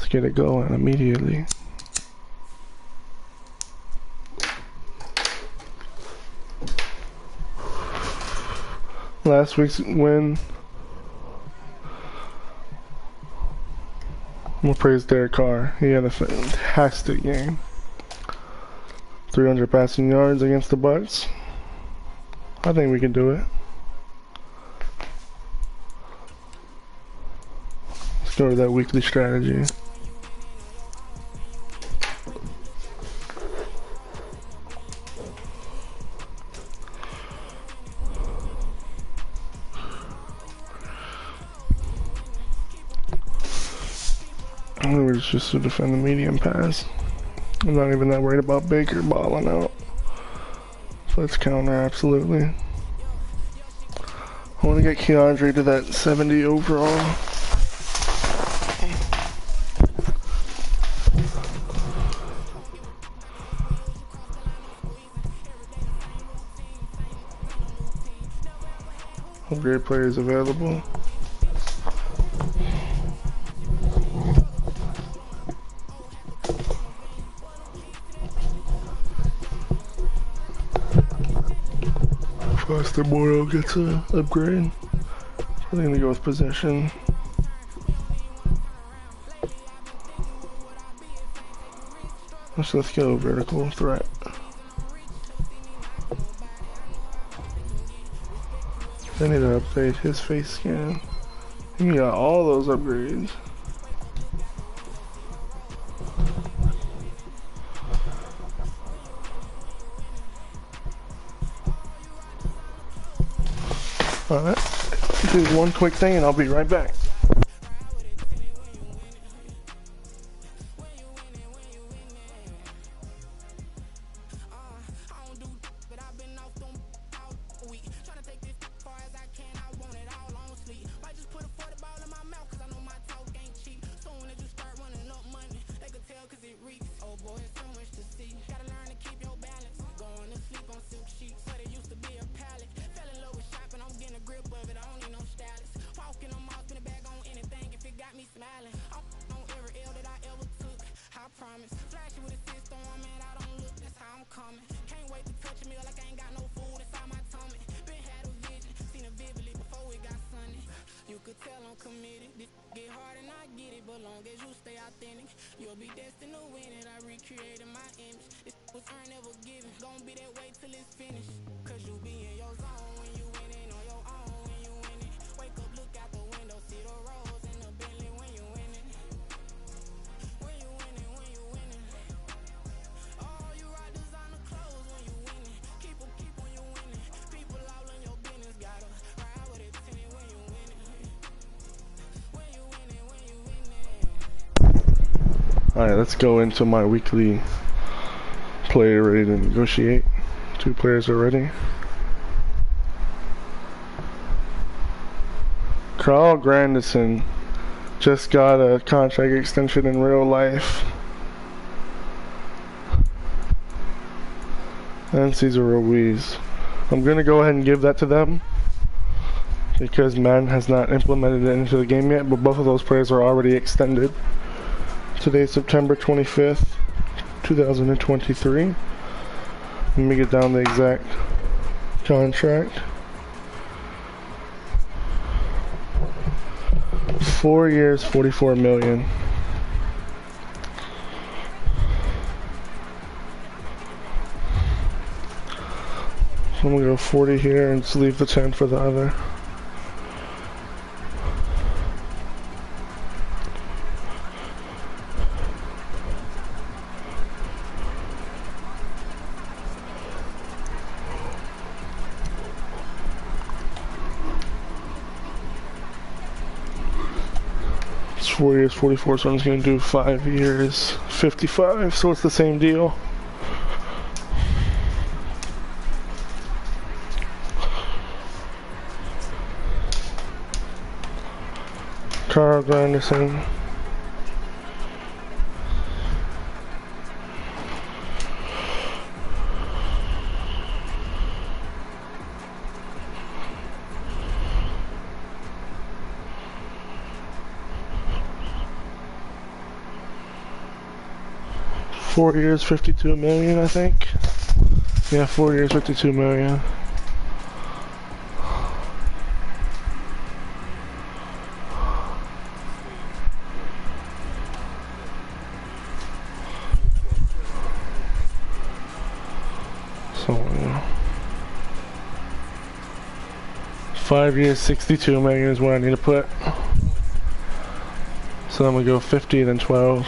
get it going immediately. Last week's win. I'm gonna praise Derek Carr. He had a fantastic game. 300 passing yards against the Bucks. I think we can do it. Let's go to that weekly strategy. We're just to defend the medium pass. I'm not even that worried about Baker balling out. So let's counter, absolutely. I want to get Keandre to that 70 overall. Upgrade players available. Foster Moyle gets an upgrade. I'm gonna go with possession. Let's go vertical threat. I need to update his face scan. He got all those upgrades. Alright, do one quick thing and I'll be right back. Alright, let's go into my weekly player ready to negotiate. 2 players are ready. Carl Grandison just got a contract extension in real life. And Cesar Ruiz. I'm gonna go ahead and give that to them because Madden has not implemented it into the game yet, but both of those players are already extended. Today is September 25th, 2023. Let me get down the exact contract. 4 years, $44 million. So I'm gonna go 40 here and just leave the 10 for the other. It's 4 years, 44, so I'm just gonna do 5 years, 55, so it's the same deal. Carl Grandison. 4 years, 52 million, I think. Yeah, 4 years, 52 million. So, 5 years, 62 million is what I need to put. So I'm gonna go 50, then 12.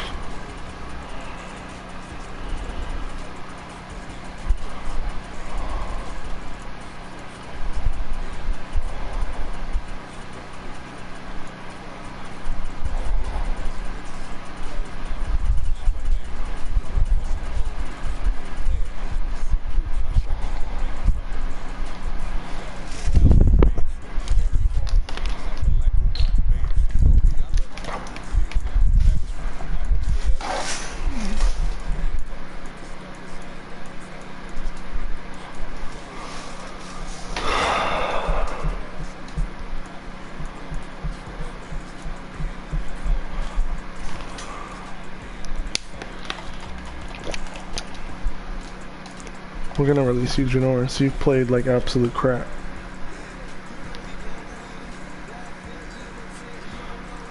We're gonna release you, Janoris. You've played like absolute crap.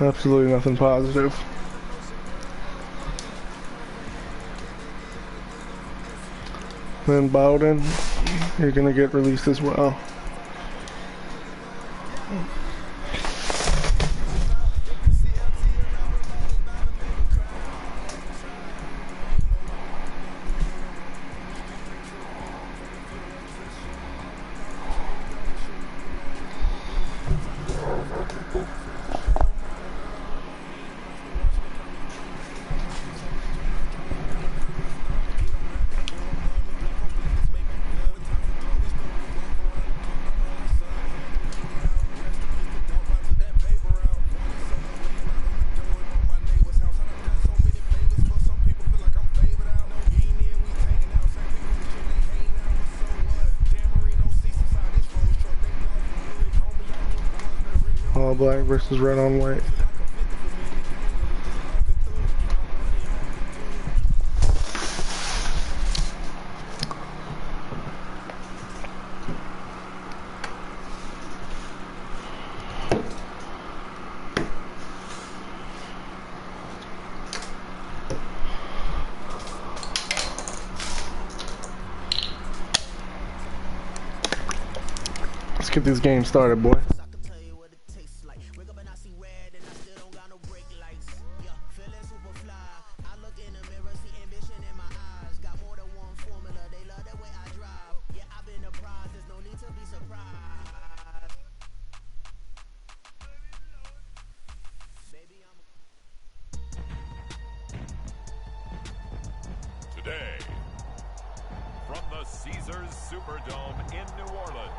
Absolutely nothing positive. Then Bowden, you're gonna get released as well. All black versus red on white. Let's get this game started, boy. Today, from the Caesars Superdome in New Orleans,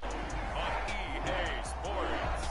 on EA Sports.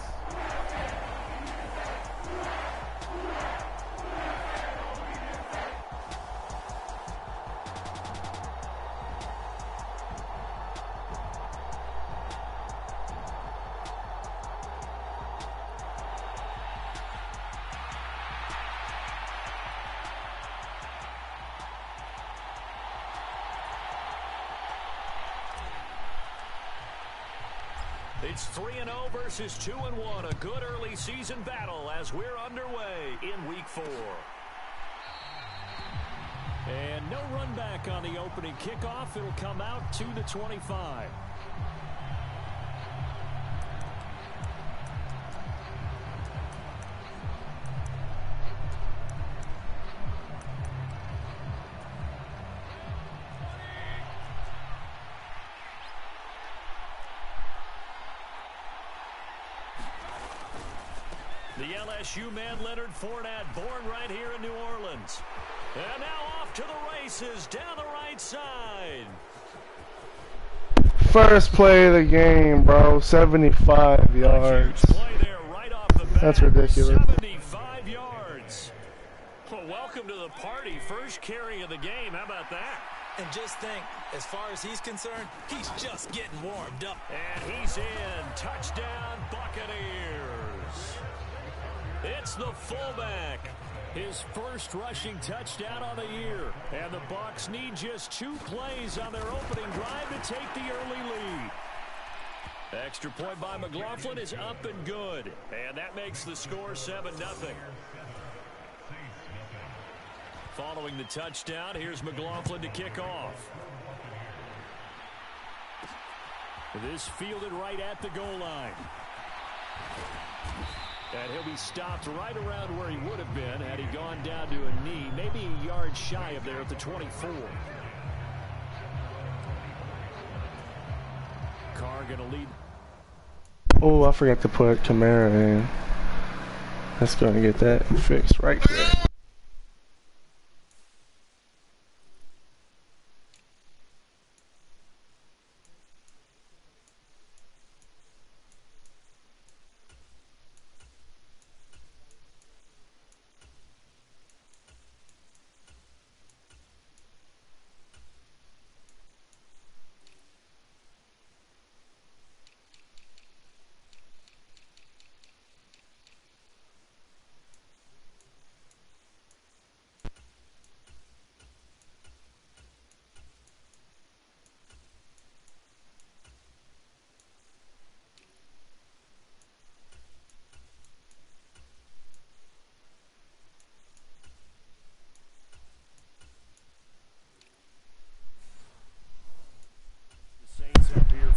It's 3-0 versus 2-1, a good early season battle as we're underway in Week 4. And no run back on the opening kickoff. It'll come out to the 25. The LSU man Leonard Fournette, born right here in New Orleans. And now off to the races down the right side. First play of the game, bro. 75 yards. Play there right off the bat. That's ridiculous. 75 yards. Well, welcome to the party. First carry of the game. How about that? And just think, as far as he's concerned, he's just getting warmed up. And he's in. Touchdown, Buccaneers. It's the fullback. His first rushing touchdown on the year. And the Bucs need just 2 plays on their opening drive to take the early lead. Extra point by McLaughlin is up and good. And that makes the score 7-0. Following the touchdown, here's McLaughlin to kick off. This fielded right at the goal line. And he'll be stopped right around where he would have been had he gone down to a knee, maybe a yard shy of there at the 24. Carr going to lead. Oh, I forgot to put Kamara in. That's going to get that fixed right there.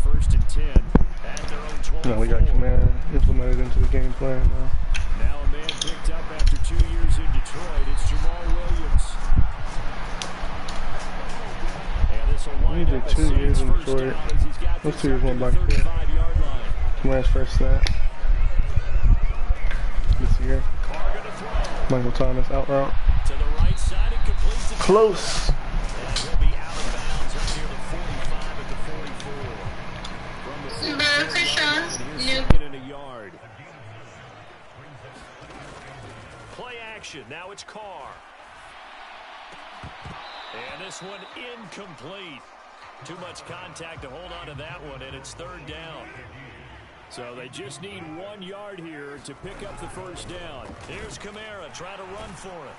First and 10 at their own 24. No, we got Command implemented into the game plan now. Now a man picked up after 2 years in Detroit. It's Jamal Williams. And this will wind up 2 years in Detroit. Those 2 years went by quick. Command's first snap this year. Michael Thomas out route. To the right side and completes it. Close. And he'll be out of bounds up near the 45 at the 44. From the 44 in a yard. Play action. Now it's Carr. And this one incomplete. Too much contact to hold on to that one, and it's 3rd down. So they just need 1 yard here to pick up the first down. Here's Kamara trying to run for it.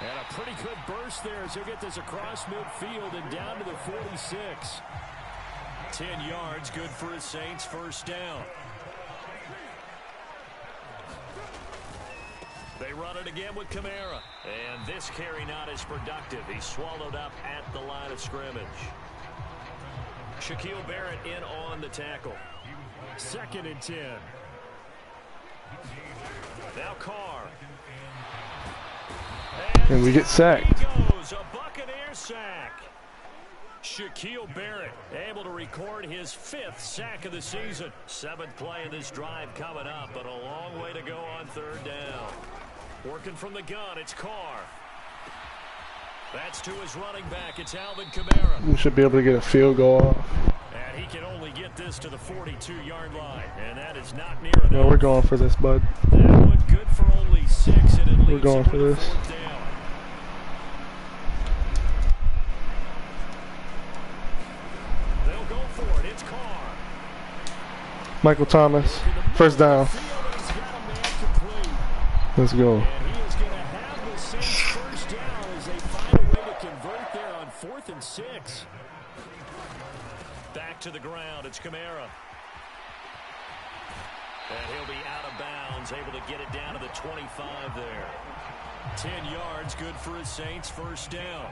And a pretty good burst there as he'll get this across midfield and down to the 46. 10 yards, good for his Saints, first down. They run it again with Kamara. And this carry not as productive. He's swallowed up at the line of scrimmage. Shaquille Barrett in on the tackle. 2nd and 10. Now Carr. And we get sacked. He goes, a Buccaneer sack. Shaquille Barrett able to record his 5th sack of the season. 7th play in this drive coming up, but a long way to go on 3rd down. Working from the gun, it's Carr. That's to his running back. It's Alvin Kamara. We should be able to get a field goal off. And he can only get this to the 42-yard line, and that is not near enough. No, we're going for this, bud. That one good for only 6, and it leaves We're going for this. 4th down. They'll go for it. It's Carr. Michael Thomas, first down. Let's go. And he is going to have the Saints first down as they find a way to convert there on 4th and 6. Back to the ground. It's Kamara. And he'll be out of bounds, able to get it down to the 25 there. 10 yards, good for his Saints, first down.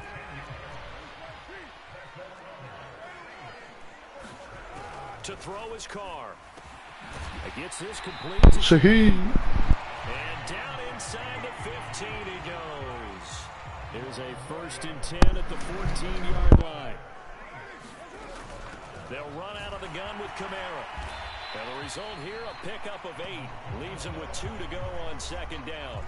To throw his Carr. Gets this complete to Shaheed. And down inside the 15 he goes. There's a 1st and 10 at the 14-yard line. They'll run out of the gun with Kamara. And the result here, a pickup of 8. Leaves him with 2 to go on 2nd down.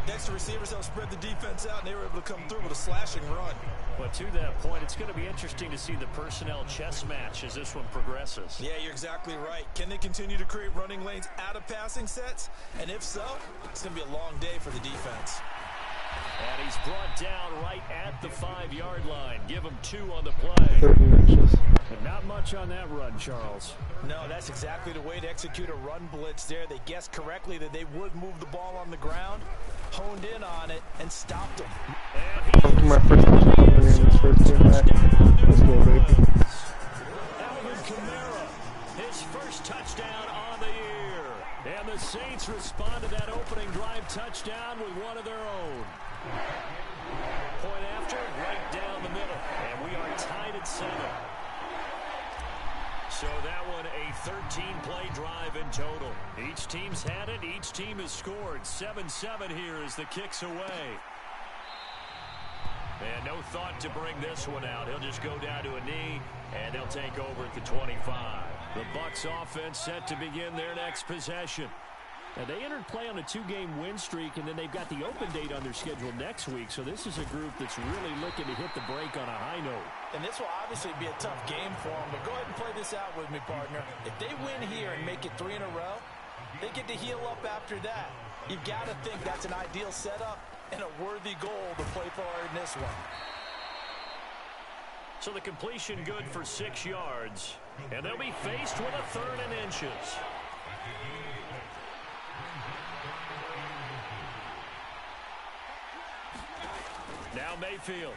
Next, the receivers help spread the defense out, and they were able to come through with a slashing run. But to that point, it's going to be interesting to see the personnel chess match as this one progresses. Yeah, you're exactly right. Can they continue to create running lanes out of passing sets? And if so, it's going to be a long day for the defense. And he's brought down right at the 5-yard line. Give him 2 on the play. 30 inches. But not much on that run, Charles. No, that's exactly the way to execute a run blitz there. They guessed correctly that they would move the ball on the ground, honed in on it, and stopped him. And My first time in this first game back. Let's go, baby. Alvin Kamara, his first touchdown on the year. And the Saints respond to that opening drive touchdown with one of their own. Point after, right down the middle. And we are tied at 7. So that one a 13-play drive in total. Each team's had it. Each team has scored. 7-7 here as the kick's away. And no thought to bring this one out. He'll just go down to a knee, and they'll take over at the 25. The Bucs offense set to begin their next possession. Now, they entered play on a 2-game win streak, and then they've got the open date on their schedule next week. So this is a group that's really looking to hit the break on a high note. And this will obviously be a tough game for them, but go ahead and play this out with me, partner. If they win here and make it 3 in a row, they get to heal up after that. You've got to think that's an ideal setup and a worthy goal to play for in this one. So the completion good for 6 yards, and they'll be faced with a 3rd and inches. Now Mayfield.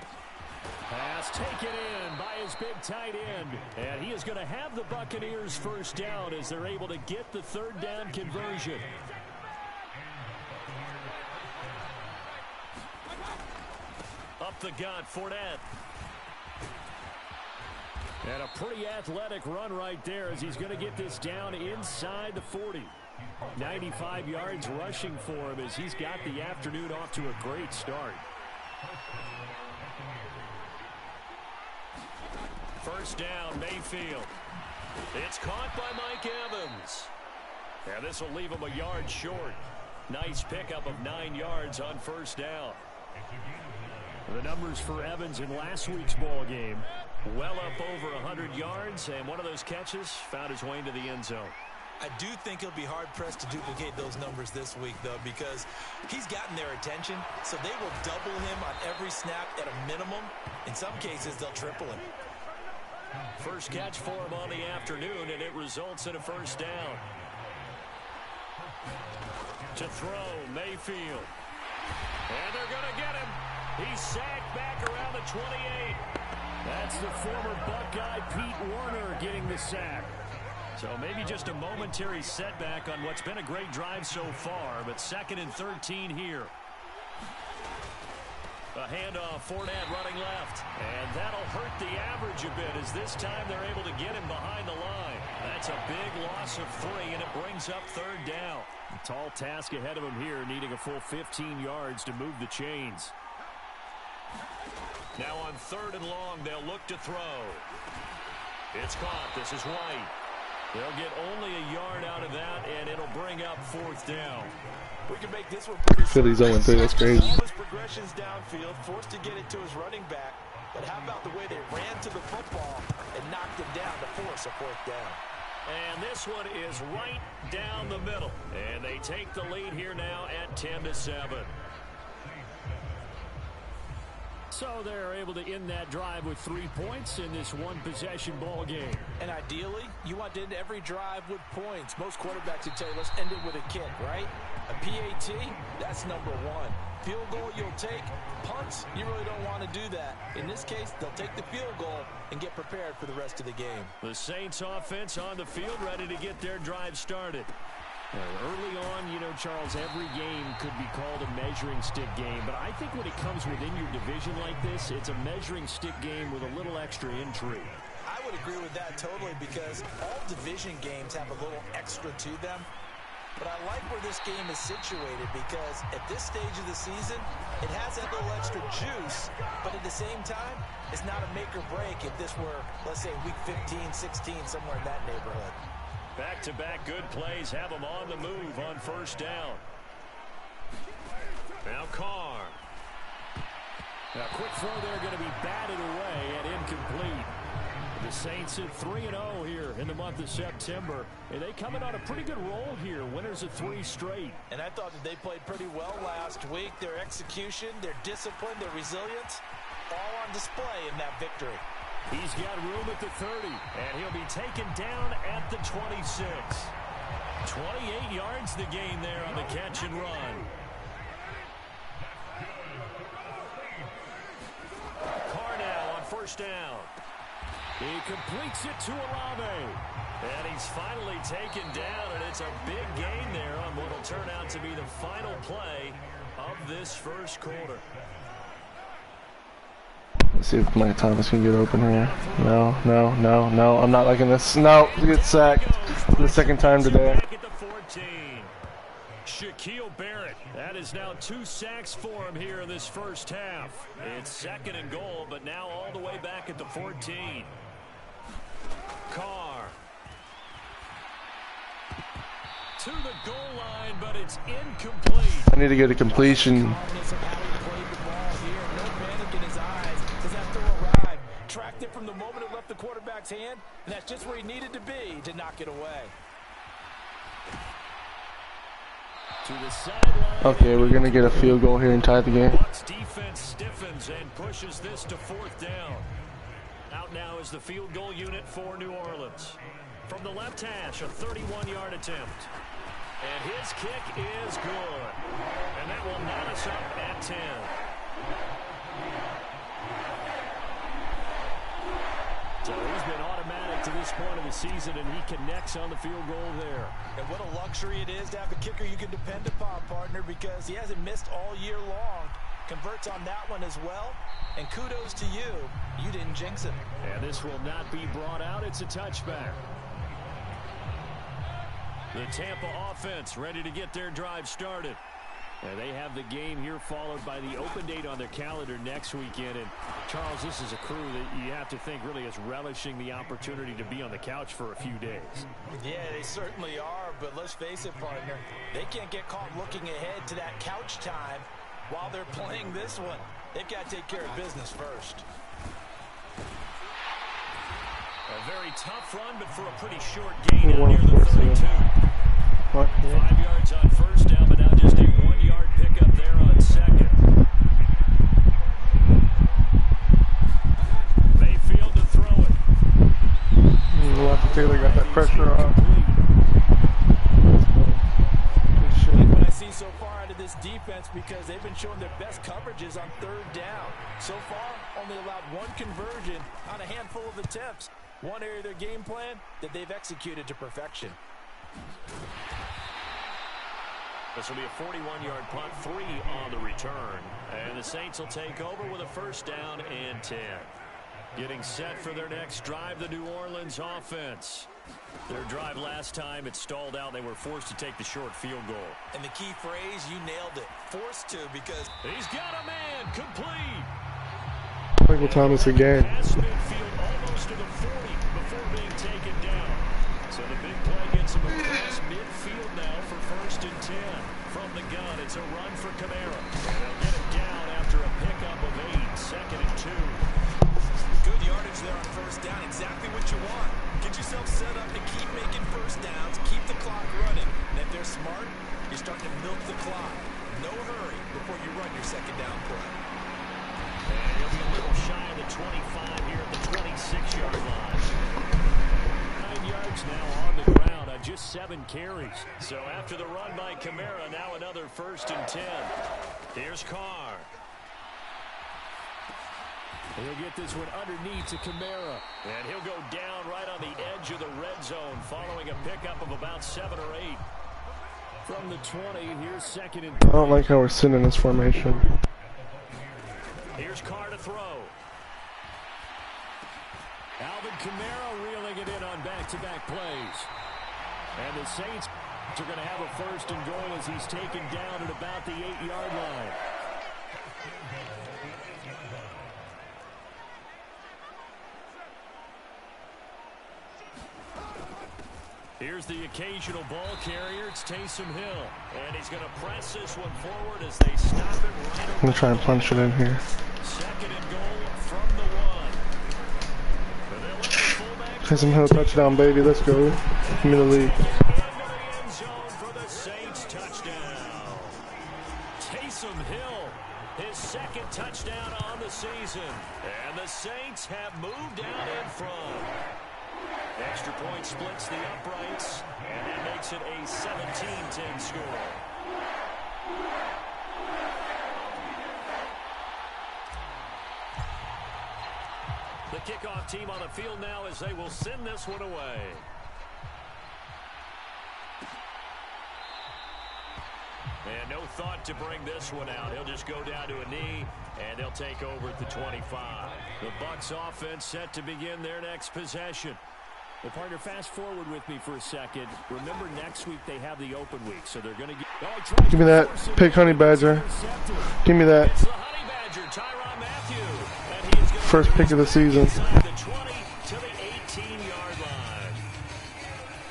Pass taken in by his big tight end. And he is going to have the Buccaneers first down as they're able to get the 3rd down conversion. Up the gut, Fournette. And a pretty athletic run right there as he's going to get this down inside the 40. 95 yards rushing for him as he's got the afternoon off to a great start. First down, Mayfield. It's caught by Mike Evans. And this will leave him a yard short. Nice pickup of 9 yards on first down. The numbers for Evans in last week's ball game, well up over 100 yards, and one of those catches found his way into the end zone. I do think he'll be hard-pressed to duplicate those numbers this week, though, because he's gotten their attention, so they will double him on every snap at a minimum. In some cases, they'll triple him. First catch for him on the afternoon, and it results in a first down. To throw, Mayfield. And they're going to get him. He's sacked back around the 28. That's the former Buckeye Pete Werner getting the sack. So maybe just a momentary setback on what's been a great drive so far, but 2nd and 13 here. A handoff, Fournette running left. And that'll hurt the average a bit as this time they're able to get him behind the line. That's a big loss of 3, and it brings up 3rd down. A tall task ahead of him here, needing a full 15 yards to move the chains. Now on 3rd and long, they'll look to throw. It's caught. This is White. They'll get only a yard out of that, and it'll bring up 4th down. We can make this one pretty Philly's 0-3, that's crazy. All his progressions downfield, forced to get it to his running back. But how about the way they ran to the football and knocked him down to force a 4th down? And this one is right down the middle. And they take the lead here now at 10-7. So they're able to end that drive with 3 points in this one-possession ball game. And ideally, you want to end every drive with points. Most quarterbacks would tell you, let's end it with a kick, right? A PAT, that's number 1. Field goal you'll take. Punts, you really don't want to do that. In this case, they'll take the field goal and get prepared for the rest of the game. The Saints offense on the field ready to get their drive started. Early on, you know, Charles, every game could be called a measuring stick game. But I think when it comes within your division like this, it's a measuring stick game with a little extra intrigue. I would agree with that totally because all division games have a little extra to them. But I like where this game is situated because at this stage of the season, it has that little extra juice. But at the same time, it's not a make or break if this were, let's say, week 15, 16, somewhere in that neighborhood. Back-to-back good plays have them on the move on first down. Now Carr. A quick throw there going to be batted away and incomplete. The Saints at 3-0 here in the month of September. And they coming on a pretty good roll here. Winners of 3 straight. And I thought that they played pretty well last week. Their execution, their discipline, their resilience, all on display in that victory. He's got room at the 30, and he'll be taken down at the 26. 28 yards the gain there on the catch and run. Carr now on first down. He completes it to Olave. And he's finally taken down, and it's a big gain there on what will turn out to be the final play of this first quarter. Let's see if Mike Thomas can get open here. No, no, no, no. I'm not liking this. No, he gets sacked for the second time today. Shaquille Barrett. That is now 2 sacks for him here in this first half. It's 2nd and goal, but now all the way back at the 14. Carr. To the goal line, but it's incomplete. I need to get a completion. Tracked it from the moment it left the quarterback's hand, and that's just where he needed to be to knock it away. To the sideline. Okay, we're gonna get a field goal here and tie the game. Bucs defense stiffens and pushes this to 4th down. Out now is the field goal unit for New Orleans. From the left hash, a 31-yard attempt. And his kick is good. And that will knot us up at 10. So he's been automatic to this point of the season, and he connects on the field goal there. And what a luxury it is to have a kicker you can depend upon, partner, because he hasn't missed all year long. Converts on that one as well, and kudos to you. You didn't jinx him. And this will not be brought out. It's a touchback. The Tampa offense ready to get their drive started. And they have the game here followed by the open date on their calendar next weekend. And, Charles, this is a crew that you have to think really is relishing the opportunity to be on the couch for a few days. Yeah, they certainly are, but let's face it, partner. They can't get caught looking ahead to that couch time while they're playing this one. They've got to take care of business first. A very tough run, but for a pretty short gain out near the 32. 5 yards on first down, but now just a 1-yard pickup there on 2nd. Mayfield to throw it. Left Taylor got that pressure on. What I see so far out of this defense, because they've been showing their best coverages on 3rd down. So far, only allowed 1 conversion on a handful of attempts. One area of their game plan that they've executed to perfection. This will be a 41-yard punt, 3 on the return. And the Saints will take over with a first down and 10. Getting set for their next drive, the New Orleans offense. Their drive last time, it stalled out. They were forced to take the short field goal. And the key phrase, you nailed it. Forced to, because he's got a man complete. Michael Thomas again. Pass midfield almost to the 40 before being taken down. So the big play gets him across midfield now for 1st and 10. From the gun, it's a run for Kamara. They'll get him down after a pickup of 8, 2nd and 2. Good yardage there on 1st down, exactly what you want. Get yourself set up to keep making 1st downs, keep the clock running. And if they're smart, you're starting to milk the clock. No hurry before you run your 2nd down play. And he'll be a little shy of the 25 here at the 26-yard line. 9 yards now on the ground on just 7 carries. So after the run by Kamara, now another 1st and 10. Here's Carr. He'll get this one underneath to Kamara. And he'll go down right on the edge of the red zone following a pickup of about 7 or 8. From the 20, here's 2nd and 3. I don't like how we're sitting in this formation. Here's Carr to throw. Alvin Kamara reeling it in on back-to-back plays. And the Saints are going to have a 1st and goal as he's taken down at about the 8-yard line. Here's the occasional ball carrier. It's Taysom Hill. And he's going to press this one forward as they stop it right I'm going to try and punch it in here. 2nd and goal from the 1. Taysom Hill touchdown, baby. Let's go. Give me the lead. Into the end zone for the Saints touchdown. Taysom Hill, his second touchdown on the season. And the Saints have moved out in front. Extra point splits the uprights, and that makes it a 17-10 score. The kickoff team on the field now as they will send this one away. And no thought to bring this one out. He'll just go down to a knee, and they'll take over at the 25. The Bucs offense set to begin their next possession. Well, partner, fast forward with me for a second. Remember, next week they have the open week, so they're going to give me that pick, honey badger. Give me that. It's the honey badger, Tyrann Mathieu. And he is going First pick of the season. inside the 20 to the 18-yard line.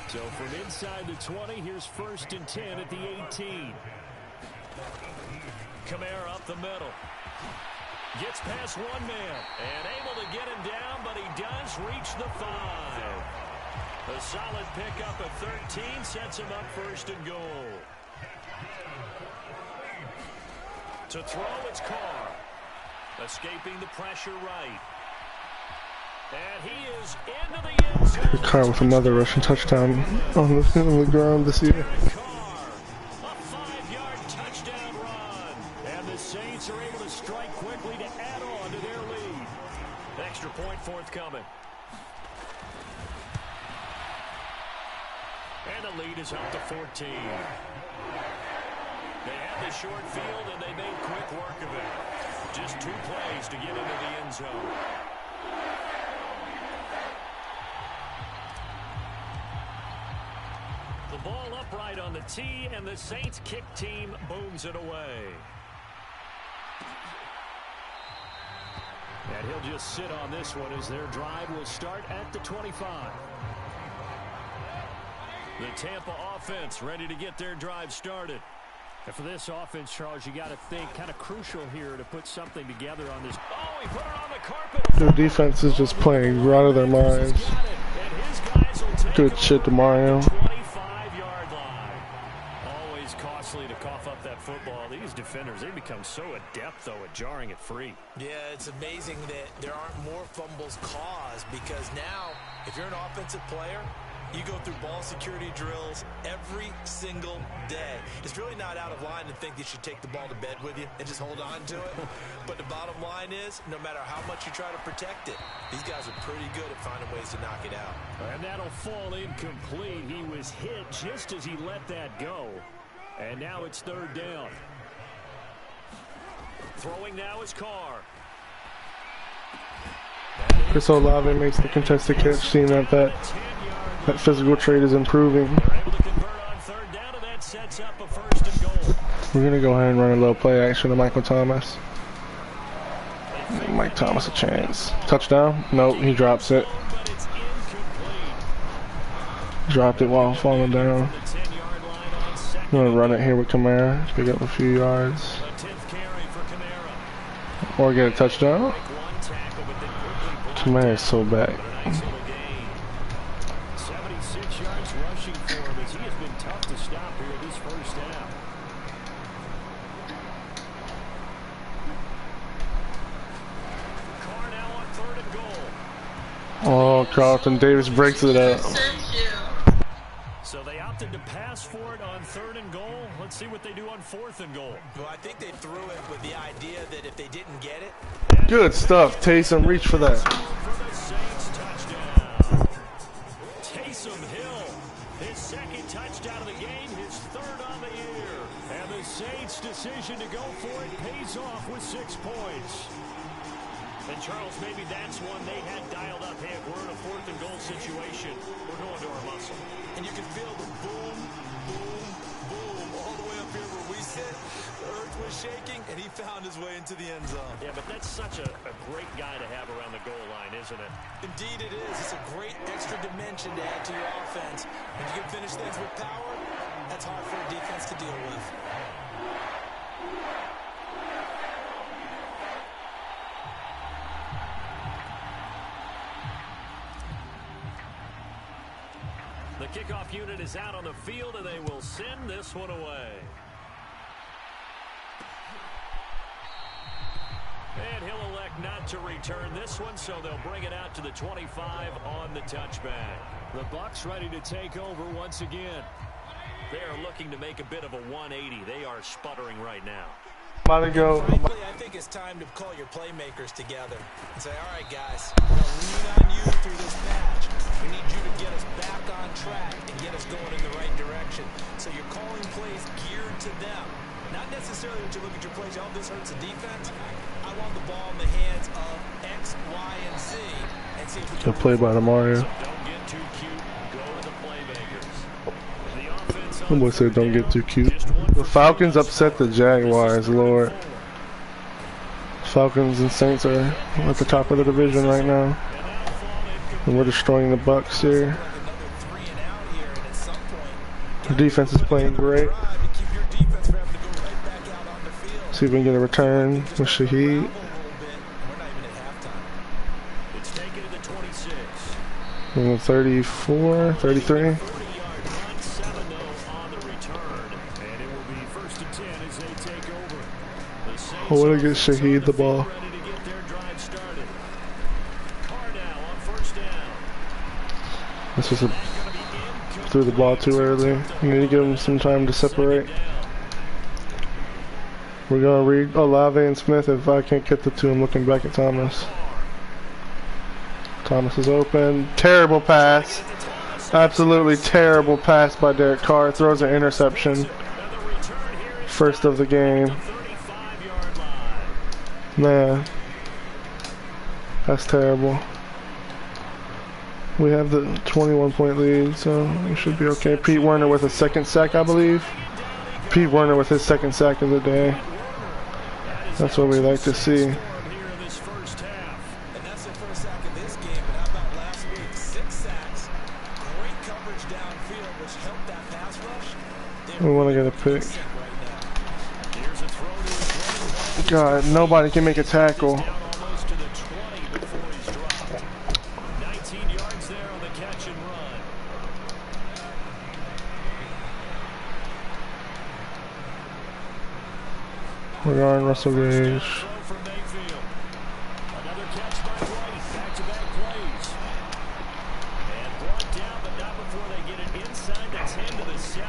So from inside the 20, here's 1st and 10 at the 18. Kamara up the middle. Gets past one man and able to get him down, but he does reach the 5. A solid pickup at 13 sets him up 1st and goal. To throw, it's Carr. Escaping the pressure right. And he is into the end zone. Carr with another rushing touchdown on the ground this year. A 5-yard touchdown run. And the Saints are able to strike quickly to add on to their lead. Extra point forthcoming. And the lead is up to 14. They had the short field, and they made quick work of it. Just 2 plays to get into the end zone. The ball upright on the tee, and the Saints kick team booms it away. And he'll just sit on this one as their drive will start at the 25. The Tampa offense ready to get their drive started. And for this offense, Charles, you got to think kind of crucial here to put something together on this. Oh, he put it on the carpet. Their defense is just playing right out of their minds. Good shit to Mario. 25-yard line. Always costly to cough up that football. These defenders, they become so adept, though, at jarring it free. Yeah, it's amazing that there aren't more fumbles caused, because now, if you're an offensive player, you go through ball security drills every single day. It's really not out of line to think you should take the ball to bed with you and just hold on to it. But the bottom line is, no matter how much you try to protect it, these guys are pretty good at finding ways to knock it out. And that'll fall incomplete. He was hit just as he let that go. And now it's 3rd down. Throwing now is Carr. Chris Olave makes the contested catch, seeing that physical trait is improving. Able to convert on 3rd down, and that sets up a 1st and goal. We're going to go ahead and run a little play action to Michael Thomas. Mike Thomas a chance. Touchdown? Nope, he drops it. But it's incomplete. Dropped it while falling down. The 10-yard line on 2nd. I'm going to run it here with Kamara. Pick up a few yards. A 10th carry for Kamara. Or get a touchdown. One tackle, but then quickly Kamara is so back. nice little gain. 76 yards rushing for him as he has been tough to stop here this 1st half. Carr now on 3rd and goal. Oh, Carlton Davis breaks it up. So they opted to pass for it on 3rd and goal. Let's see what they do on 4th and goal. Well, I think they threw it with the idea that if they didn't get it, Good stuff, Taysom. Reach for that. For the Saints touchdown. Taysom Hill, his 2nd touchdown of the game, his 3rd on the year. And the Saints' decision to go for it pays off with 6 points. And Charles, maybe that's one they had dialed up. Hey, if we're in a 4th and goal situation, we're going to our muscle. and you can feel the boom, boom, boom all the way up here where we sit. The earth was shaking, and he found his way into the end zone. Yeah, but that's such a great guy to have around the goal line, isn't it? Indeed it is. It's a great extra dimension to add to your offense. When you can finish things with power, that's hard for a defense to deal with. kickoff unit is out on the field, and they will send this one away. And he'll elect not to return this one, so they'll bring it out to the 25 on the touchback. The Bucs ready to take over once again. They are looking to make a bit of a 180. They are sputtering right now. About to go. Frankly, I think it's time to call your playmakers together and say, all right, guys, we're going to lean on you through this match. We need you to get us back on track and get us going in the right direction. So you're calling plays geared to them. Not necessarily that you look at your plays, oh, this hurts the defense. I want the ball in the hands of X, Y, and Z. And see if we can play by the Mario. So don't get too cute. Go to the playmakers. The offense I'm gonna say don't get too cute. The Falcons upset the Jaguars, Lord. Falcons and Saints are at the top of the division right now. And we're destroying the Bucs here. The defense is playing great. See if we can get a return with Shaheed. It's taken to the 26. 34, 33. I want to get Shaheed the ball. This was threw the ball too early. You need to give him some time to separate. We're going to read Olave and Smith. If I can't get the two, I'm looking back at Thomas. Thomas is open. Terrible pass. Absolutely terrible pass by Derek Carr. Throws an interception. First of the game. Man. That's terrible. We have the 21-point lead, so we should be okay. Pete Werner with a second sack, I believe. Pete Werner with his second sack of the day. That's what we like to see. And that's the first sack of this game, but how about last week? 6 sacks, great coverage downfield, which helped that pass rush. We want to get a pick. God, nobody can make a tackle. 19 yards there on the catch and run. We're going Russell Gage. Another catch by White. Back-to-back plays. And brought down, but not before they get it inside the 10 to the 7.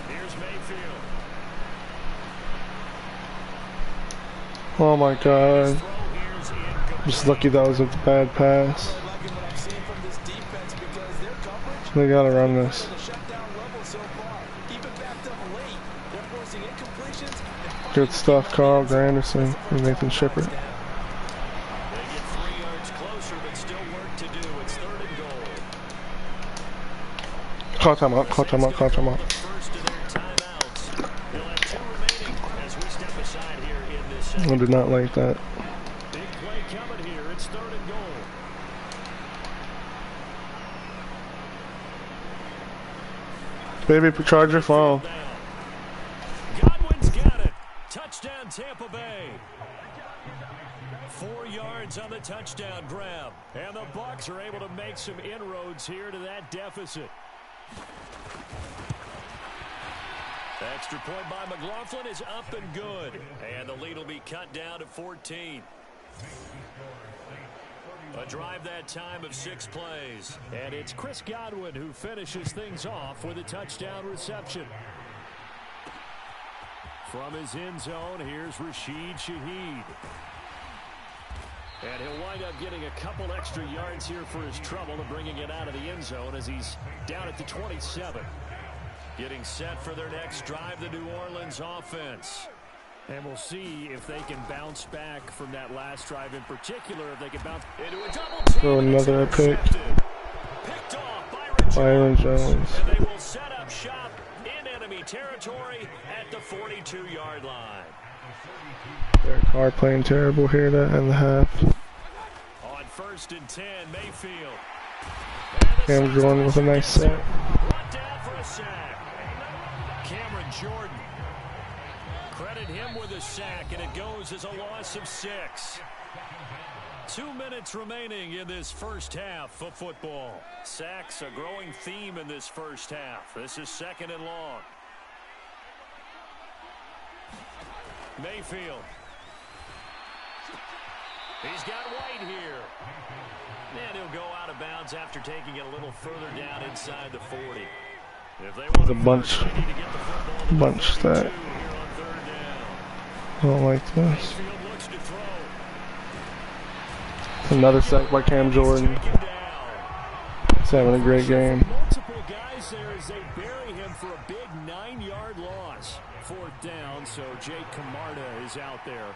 Here's Mayfield. Oh my God. Just lucky that was a bad pass. They gotta run this. Good stuff, Carl Granderson and Nathan Shepard. They get 3 yards closer, but still work to do. It's 3rd and goal. Call time out, call time out, call time out. First of their timeouts. They'll have 2 remaining as we step aside here in this second. I did not like that. Big play coming here. It's 3rd and goal. Baby Charger fall. Godwin's got it. Touchdown, Tampa Bay. 4 yards on the touchdown grab. And the Bucs are able to make some inroads here to that deficit. Extra point by McLaughlin is up and good. And the lead will be cut down to 14. A drive that time of 6 plays. And it's Chris Godwin who finishes things off with a touchdown reception. From his end zone, here's Rashid Shaheed. And he'll wind up getting a couple extra yards here for his trouble and bringing it out of the end zone as he's down at the 27. Getting set for their next drive, the New Orleans offense. And we'll see if they can bounce back from that last drive in particular. If they can bounce into a double team. Throw another pick. Picked off Byron Jones. And they will set up shop in enemy territory at the 42-yard line. Derek Carr playing terrible here to end the half. On 1st and 10, Mayfield. Cam Jordan with a nice set. Brought down for a sack. Cameron Jordan. Credit him with a sack, and it goes as a loss of 6. 2 minutes remaining in this first half of football. Sacks, a growing theme in this first half. This is 2nd and long. Mayfield. He's got White here. And he'll go out of bounds after taking it a little further down inside the 40. If they want The bunch stack. I don't like this. Another sack by Cam Jordan. He's having a great game. Multiple guys there as they bury him for a big 9-yard loss. 4th down, so Jake Camarda is out there.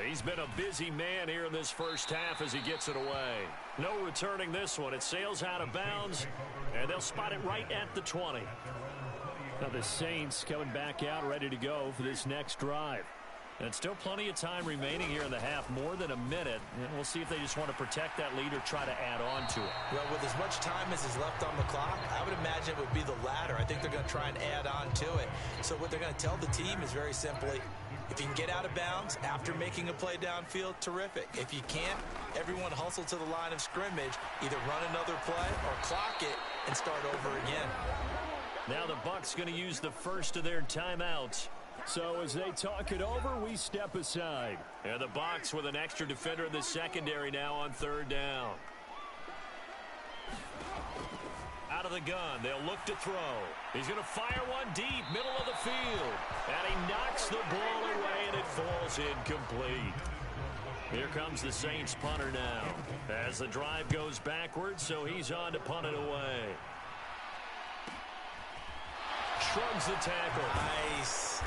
He's been a busy man here in this first half as he gets it away. No returning this one. It sails out of bounds, and they'll spot it right at the 20. Now the Saints coming back out ready to go for this next drive. And still plenty of time remaining here in the half, more than a minute. And we'll see if they just want to protect that lead or try to add on to it. Well, with as much time as is left on the clock, I would imagine it would be the latter. I think they're going to try and add on to it. So what they're going to tell the team is very simply, if you can get out of bounds after making a play downfield, terrific. If you can't, everyone hustle to the line of scrimmage, either run another play or clock it and start over again. Now the Bucs going to use the first of their timeouts. So as they talk it over, we step aside. And the Bucs with an extra defender in the secondary now on 3rd down. Out of the gun, they'll look to throw. He's going to fire one deep, middle of the field. And he knocks the ball away, and it falls incomplete. Here comes the Saints punter now. As the drive goes backwards, so he's on to punt it away. Shrugs the tackle. Nice.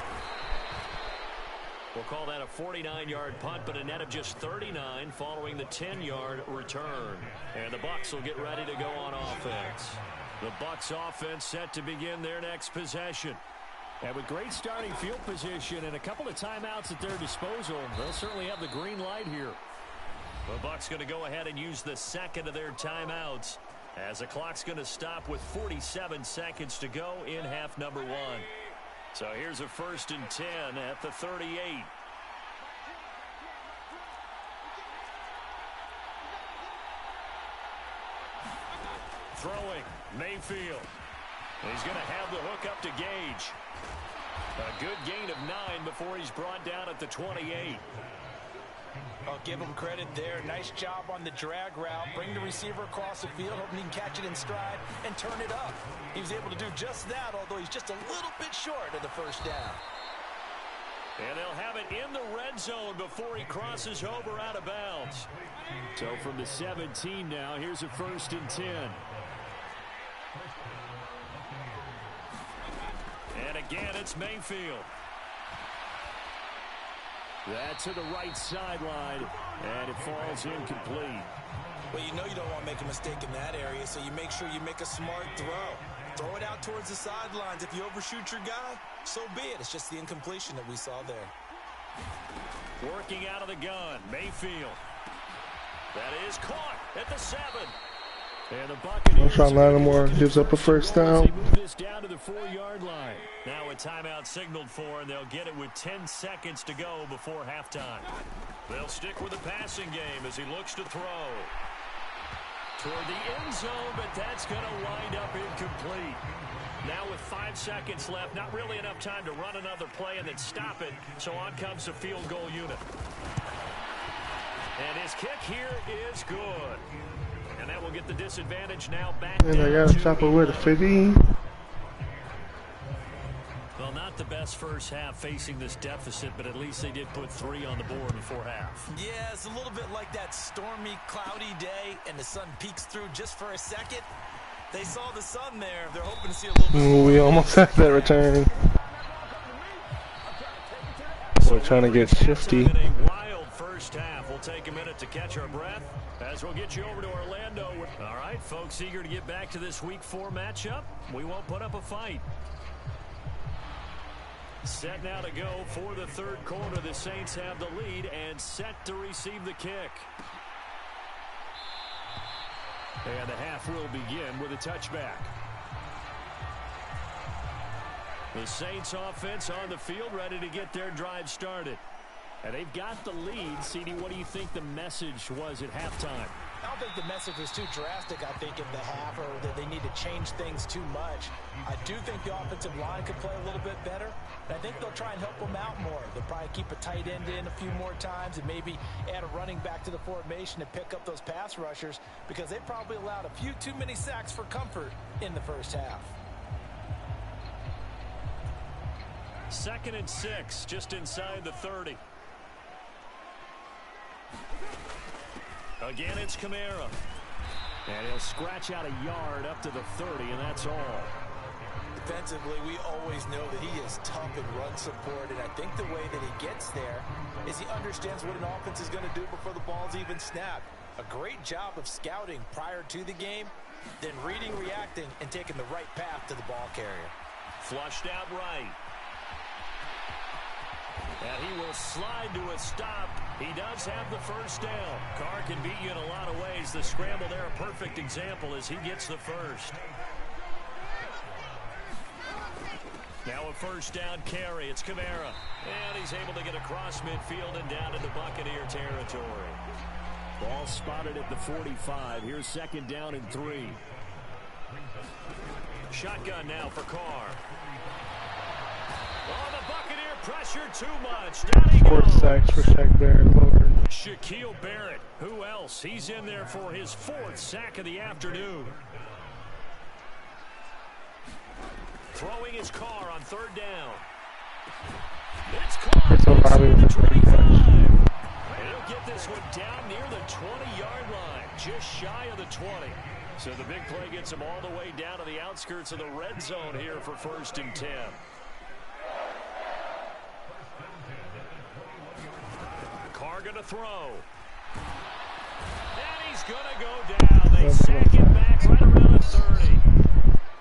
We'll call that a 49-yard punt, but a net of just 39 following the 10-yard return. And the Bucs will get ready to go on offense. The Bucs offense set to begin their next possession. And with great starting field position and a couple of timeouts at their disposal, they'll certainly have the green light here. The Bucs going to go ahead and use the 2nd of their timeouts, as the clock's going to stop with 47 seconds to go in half number 1. So here's a 1st and 10 at the 38. Throwing, Mayfield. He's going to have the hook up to Gage. A good gain of 9 before he's brought down at the 28. I'll give him credit there. Nice job on the drag route. Bring the receiver across the field, hoping he can catch it in stride and turn it up. He was able to do just that, although he's just a little bit short of the 1st down. And they'll have it in the red zone before he crosses over out of bounds. So from the 17 now, here's a 1st and 10. And again, it's Mayfield. That to the right sideline, and it falls incomplete. Well, you know you don't want to make a mistake in that area, so you make sure you make a smart throw. Throw it out towards the sidelines. If you overshoot your guy, so be it. It's just the incompletion that we saw there. Working out of the gun, Mayfield. That is caught at the 7. And the Buccaneers. Sean Lattimore gives up a 1st down. Move this down to the 4-yard line. Now a timeout signaled for, and they'll get it with 10 seconds to go before halftime. They'll stick with the passing game as he looks to throw. Toward the end zone, but that's going to wind up incomplete. Now with 5 seconds left, not really enough time to run another play and then stop it. So on comes the field goal unit. And his kick here is good. And that will get the disadvantage now back And down I got to to chop away the 50. Well, not the best first half facing this deficit, but at least they did put 3 on the board before half. Yeah, it's a little bit like that stormy, cloudy day, and the sun peeks through just for a second. They saw the sun there. They're hoping to see a little bit more. We almost had that return. We're trying to get shifty. Wild first half. We'll take a minute to catch our breath as we'll get you over to Orlando. All right, folks, eager to get back to this Week 4 matchup. We won't put up a fight. Set now to go for the 3rd quarter. The Saints have the lead and set to receive the kick. And the half will begin with a touchback. The Saints offense on the field ready to get their drive started. And they've got the lead. CD, what do you think the message was at halftime? I don't think the message was too drastic, I think, in the half, or that they need to change things too much. I do think the offensive line could play a little bit better. And I think they'll try and help them out more. They'll probably keep a tight end in a few more times and maybe add a running back to the formation to pick up those pass rushers, because they probably allowed a few too many sacks for comfort in the first half. 2nd and 6, just inside the 30. Again, it's Kamara. And he'll scratch out a yard up to the 30, and that's all. Defensively, we always know that he is tough in run support, and I think the way that he gets there is he understands what an offense is going to do before the ball's even snapped. A great job of scouting prior to the game, then reading, reacting, and taking the right path to the ball carrier. Flushed out right. And he will slide to a stop. He does have the first down. Carr can beat you in a lot of ways. The scramble there, a perfect example as he gets the first. Now a first down carry. It's Kamara. And he's able to get across midfield and down into Buccaneer territory. Ball spotted at the 45. Here's 2nd down and 3. Shotgun now for Carr. Oh, the Buccaneer pressure too much. Down he goes. 4 sacks for Shaq Barrett. Shaquille Barrett. Who else? He's in there for his 4th sack of the afternoon. Throwing his Carr on 3rd down. It's Carr. It's inside the 25. And he'll get this one down near the 20-yard line. Just shy of the 20. So the big play gets him all the way down to the outskirts of the red zone here for 1st and 10. Carr going to throw. And he's going to go down. They sack him back right around the 30.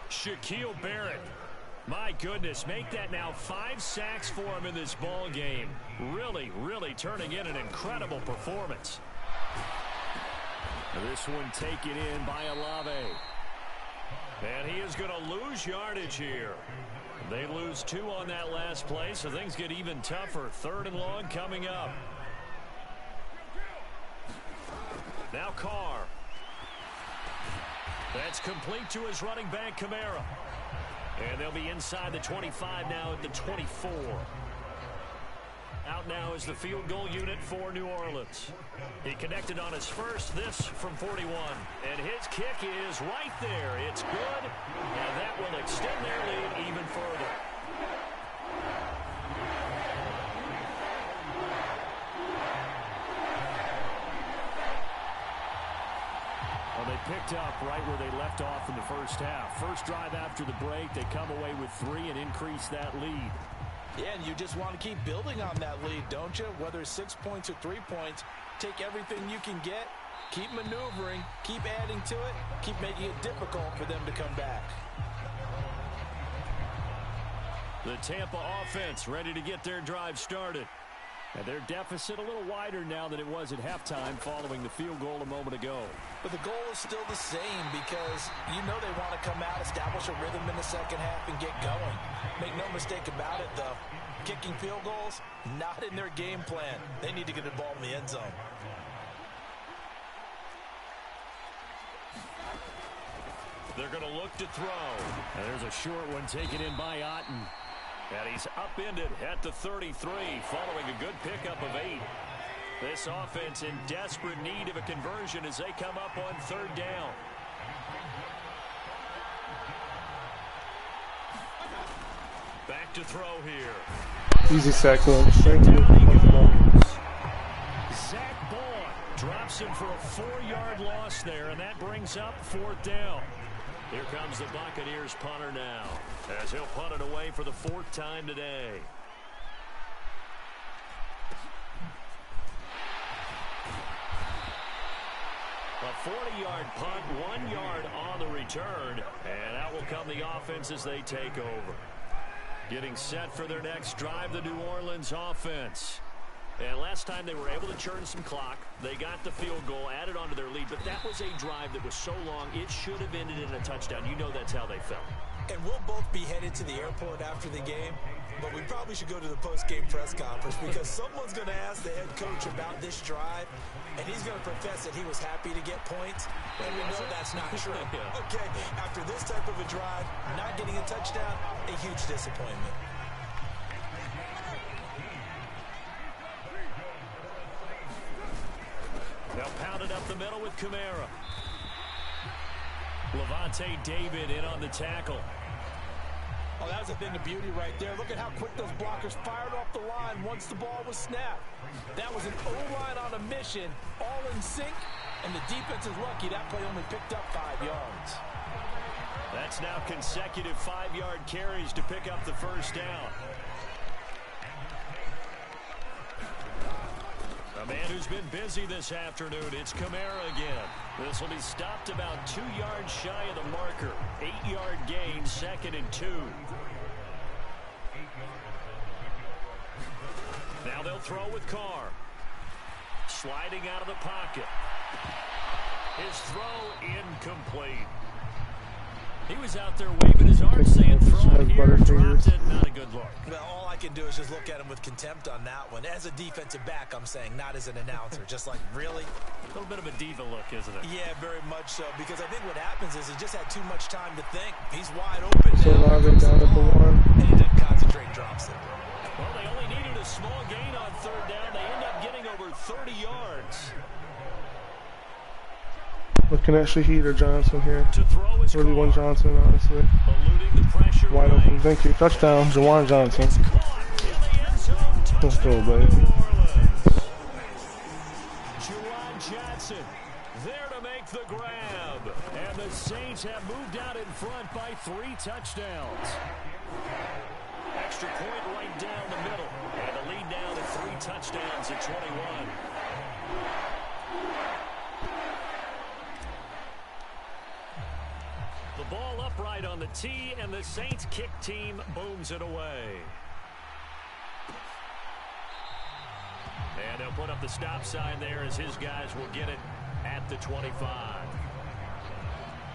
Shaquille Barrett. My goodness, make that now 5 sacks for him in this ball game. Really, really turning in an incredible performance. This one taken in by Olave. And he is going to lose yardage here. They lose 2 on that last play, so things get even tougher. 3rd and long coming up. Now Carr. That's complete to his running back, Kamara. And they'll be inside the 25 now at the 24. Out now is the field goal unit for New Orleans. He connected on his first, this from 41. And his kick is right there. It's good, and that will extend their lead even further. Well, they picked up right where they left off in the first half. First drive after the break, they come away with 3 and increase that lead. Yeah, and you just want to keep building on that lead, don't you? Whether it's 6 points or 3 points, take everything you can get, keep maneuvering, keep adding to it, keep making it difficult for them to come back. The Tampa offense ready to get their drive started. And their deficit a little wider now than it was at halftime following the field goal a moment ago. But the goal is still the same, because you know they want to come out, establish a rhythm in the second half, and get going. Make no mistake about it, though. Kicking field goals, not in their game plan. They need to get the ball in the end zone. They're going to look to throw. And there's a short one taken in by Otten. And he's upended at the 33 following a good pickup of 8. This offense in desperate need of a conversion as they come up on 3rd down. Back to throw here. Easy sack, Lynch. Thank you. Zach Ball drops him for a 4-yard loss there, and that brings up 4th down. Here comes the Buccaneers punter now, as he'll punt it away for the 4th time today. A 40-yard punt, 1 yard on the return, and out will come the offense as they take over. Getting set for their next drive, the New Orleans offense. And last time they were able to churn some clock. They got the field goal, added on to their lead, but that was a drive that was so long, it should have ended in a touchdown. You know that's how they felt. And we'll both be headed to the airport after the game. But we probably should go to the post-game press conference because someone's going to ask the head coach about this drive, and he's going to profess that he was happy to get points, and we know that's not true. Okay, after this type of a drive, not getting a touchdown, a huge disappointment. They'll pound it up the middle with Kamara. Levante David in on the tackle. Oh, that was a thing of beauty right there. Look at how quick those blockers fired off the line once the ball was snapped. That was an O-line on a mission, all in sync, and the defense is lucky that play only picked up 5 yards. That's now consecutive 5-yard carries to pick up the first down. A man who's been busy this afternoon, it's Kamara again. This will be stopped about 2 yards shy of the marker. 8-yard gain, 2nd and 2. Now they'll throw with Carr. Sliding out of the pocket. His throw incomplete. He was out there waving his arms saying, throw it here, dropped it, not a good look. Well, all I can do is just look at him with contempt on that one. As a defensive back, I'm saying, not as an announcer. Just like, really? A little bit of a diva look, isn't it? Yeah, very much so. Because I think what happens is he just had too much time to think. He's wide open So now. now they're down at the 1. And he didn't concentrate, drops it. Well, they only needed a small gain on 3rd down. They end up getting over 30 yards. Looking at Shaheed or Johnson here. To throw is Really one Carr. Johnson, honestly. Eluding the pressure Wide right. open. Thank you. Touchdown, Jawan Johnson. It's caught in the end zone. Let's go, Touchdown, baby. New Orleans. Juwan Johnson there to make the grab. And the Saints have moved out in front by 3 touchdowns. Extra point right down the middle. And the lead down to 3 touchdowns at 21. The ball upright on the tee, and the Saints kick team booms it away. And they'll put up the stop sign there as his guys will get it at the 25.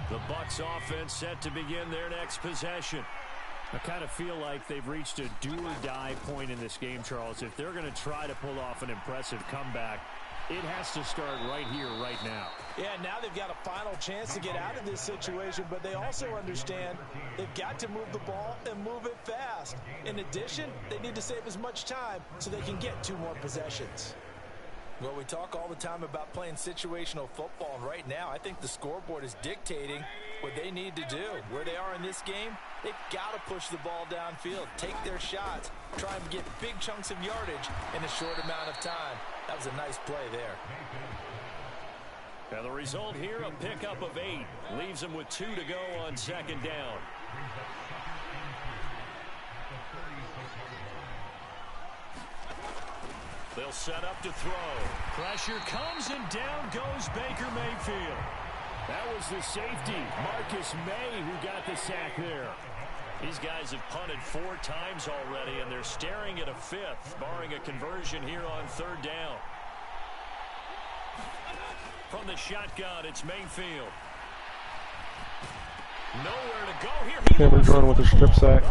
The Bucs offense set to begin their next possession. I kind of feel like they've reached a do-or-die point in this game, Charles. If they're going to try to pull off an impressive comeback, it has to start right here, right now. Yeah, now they've got a final chance to get out of this situation, but they also understand they've got to move the ball and move it fast. In addition, they need to save as much time so they can get 2 more possessions. Well, we talk all the time about playing situational football, and right now I think the scoreboard is dictating what they need to do. Where they are in this game, they've got to push the ball downfield, take their shots, try and get big chunks of yardage in a short amount of time. That was a nice play there. Now the result here, a pickup of 8. Leaves them with 2 to go on 2nd down. They'll set up to throw. Pressure comes and down goes Baker Mayfield. That was the safety, Marcus May, who got the sack there. These guys have punted 4 times already, and they're staring at a 5th, barring a conversion here on 3rd down. From the shotgun, it's Mayfield. Nowhere to go here. Cameron Jordan with a strip sack.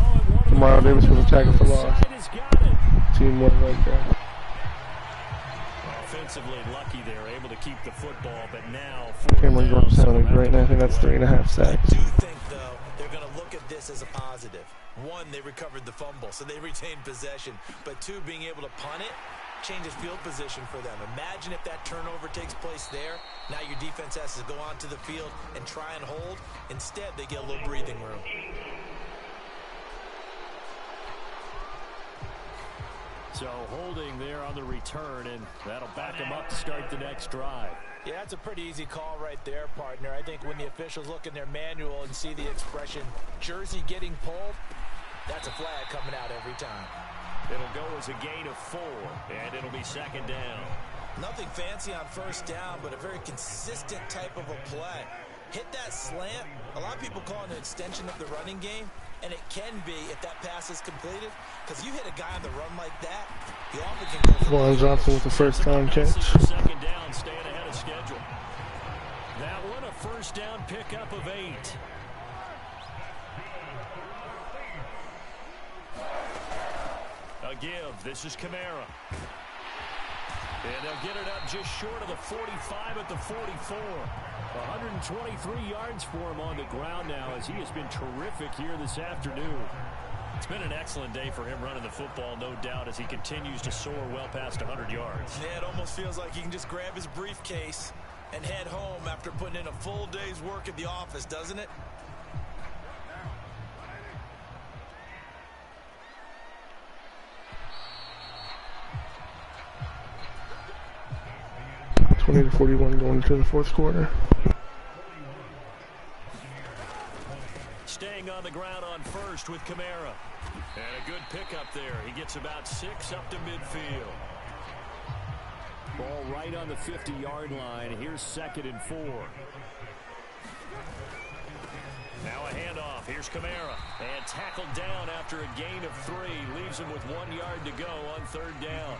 Wrld Davis with a tackle for loss. Teamwork right there. Offensively lucky they're able to keep the football, but now Cameron Jordan sounded great, and I think that's 3.5 sacks. I do think, though, they're going to look at this as a positive. 1, they recovered the fumble, so they retained possession. But 2, being able to punt it changes field position for them. Imagine if that turnover takes place there. Now your defense has to go onto the field and try and hold. Instead, they get a little breathing room. So holding there on the return, and that'll back them up to start the next drive. Yeah, that's a pretty easy call right there, partner. I think when the officials look in their manual and see the expression jersey getting pulled, that's a flag coming out every time. It'll go as a gain of 4, and it'll be 2nd down. Nothing fancy on 1st down, but a very consistent type of a play. Hit that slant. A lot of people call it an extension of the running game, and it can be if that pass is completed, because you hit a guy on the run like that, he often can go for Juwan Johnson with the 1st down catch. 2nd down, staying ahead of schedule. That one a 1st down pickup of 8. A give. This is Kamara. And they'll get it up just short of the 45 at the 44. 123 yards for him on the ground now as he has been terrific here this afternoon. It's been an excellent day for him running the football, no doubt, as he continues to soar well past 100 yards. Yeah, it almost feels like he can just grab his briefcase and head home after putting in a full day's work at the office, doesn't it? To 41 going into the fourth quarter. Staying on the ground on first with Kamara. And a good pickup there. He gets about 6 up to midfield. Ball right on the 50-yard line. Here's 2nd and 4. Now a handoff. Here's Kamara. And tackled down after a gain of 3. Leaves him with 1 yard to go on 3rd down.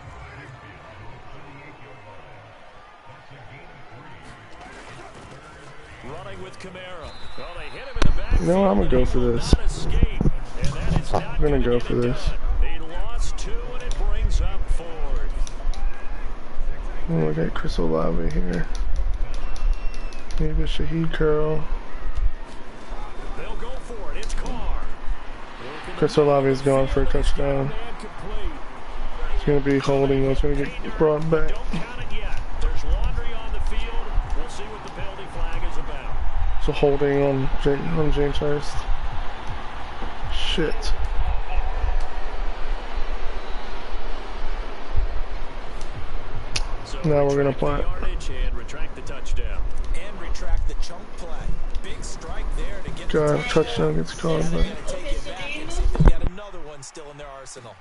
Running with Kamara. Well, they hit him in the back. No, I'm going to go for this. I'm going to go for this. He lost 2, and it brings up 4th. Oh, we got Chris Olave here. Maybe a Shaheed Curl. They'll go for it. It's Carr. Chris Olave is going for a touchdown. It's going to be holding. It's going to get brought back. Don't count it yet. There's laundry on the field. We'll see what the penalty flag is about. So holding on James Hurst. Shit. So now we're gonna play. And retract the touchdown. And retract the chunk play. Big strike there to get God, the touchdown gets called. They're gonna take it back and see if they've got another one still in their arsenal.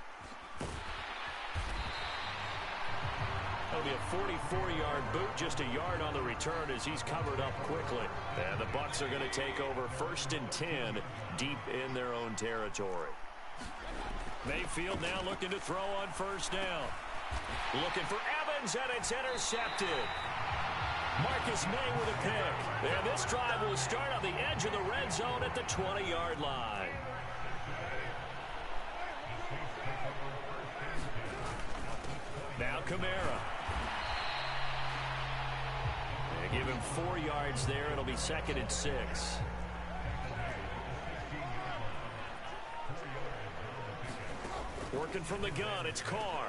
That'll be a 44-yard boot, just a yard on the return as he's covered up quickly. And the Bucs are going to take over 1st and 10 deep in their own territory. Mayfield now looking to throw on 1st down. Looking for Evans, and it's intercepted. Marcus May with a pick. And this drive will start on the edge of the red zone at the 20-yard line. Now Kamara. They give him 4 yards there. It'll be 2nd and 6. Working from the gun, it's Carr.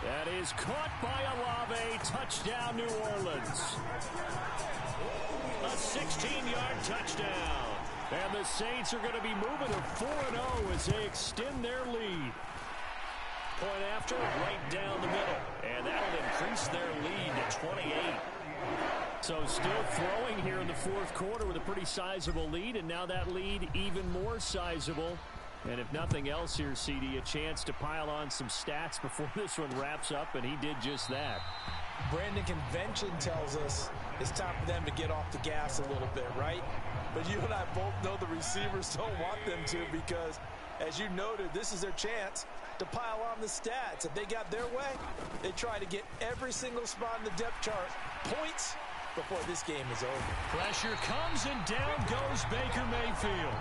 That is caught by Olave. Touchdown, New Orleans. A 16-yard touchdown. And the Saints are going to be moving to 4-0 as they extend their lead. Point after, right down the middle. And that'll increase their lead to 28. So still throwing here in the 4th quarter with a pretty sizable lead. And now that lead even more sizable. And if nothing else here, CD, a chance to pile on some stats before this one wraps up. And he did just that. Brandon, convention tells us it's time for them to get off the gas a little bit, right? But you and I both know the receivers don't want them to because, as you noted, this is their chance to pile on the stats. If they got their way, they try to get every single spot in the depth chart points before this game is over. Pressure comes and down goes Baker Mayfield.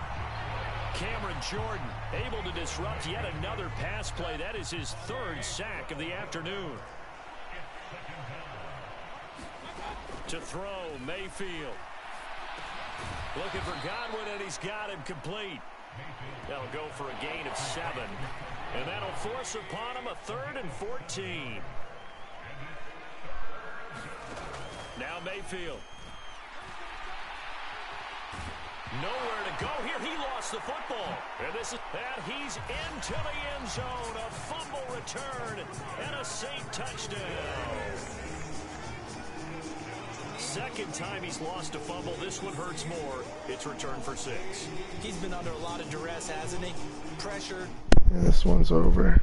Cameron Jordan able to disrupt yet another pass play. That is his 3rd sack of the afternoon. To throw, Mayfield. Looking for Godwin, and he's got him complete. That'll go for a gain of 7. And that'll force upon him a 3rd and 14. Now Mayfield. Nowhere to go here. He lost the football. And he's into the end zone. A fumble return and a safe touchdown. 2nd time he's lost a fumble. This one hurts more. It's returned for 6. He's been under a lot of duress, hasn't he? Pressured. And this one's over.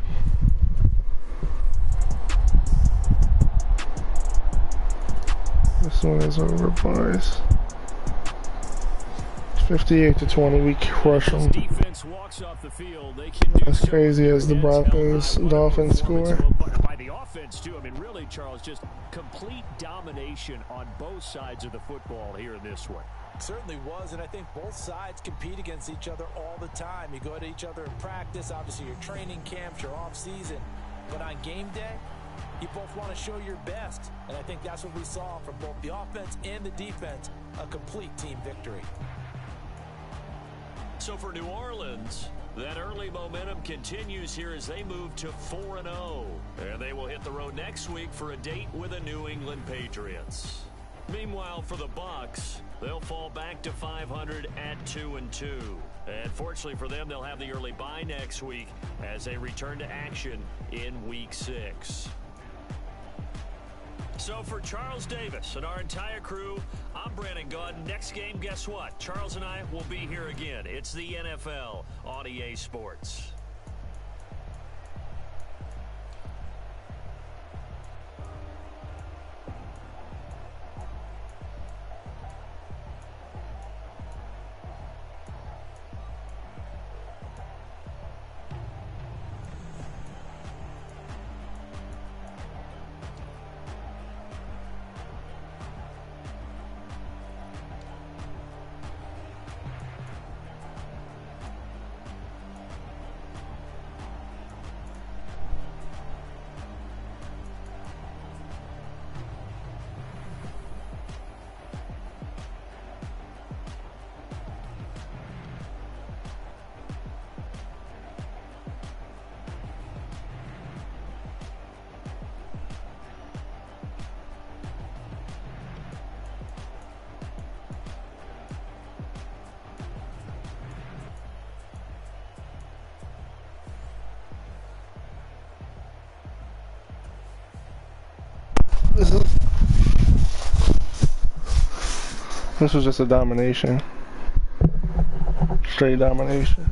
This one is over, boys. 58-20, we crush them. Defense walks off the field. They can do as crazy as the Broncos Dolphins score. By the offense too. I mean, really, Charles, just complete domination on both sides of the football here in this one. Certainly was, and I think both sides compete against each other all the time. You go to each other in practice, obviously your training camps, your off-season. But on game day, you both want to show your best. And I think that's what we saw from both the offense and the defense, a complete team victory. So for New Orleans, that early momentum continues here as they move to 4-0. And they will hit the road next week for a date with the New England Patriots. Meanwhile, for the Bucs, they'll fall back to 500 at 2-2. And fortunately for them, they'll have the early bye next week as they return to action in Week 6. So for Charles Davis and our entire crew, I'm Brandon Gunn. Next game, guess what? Charles and I will be here again. It's the NFL on EA Sports. This was just a domination. Straight domination.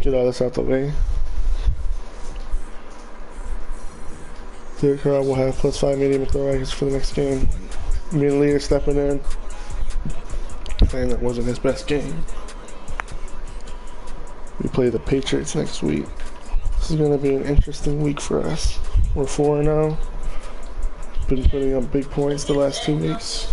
Get all this out the way. Derek Carr will have +5 medium throw rackets for the next game. Me and Lee are stepping in. Saying that wasn't his best game. We play the Patriots next week. This is going to be an interesting week for us. We're 4-0. Been putting up big points the last 2 weeks.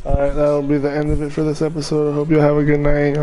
Alright, that'll be the end of it for this episode. I hope you have a good night.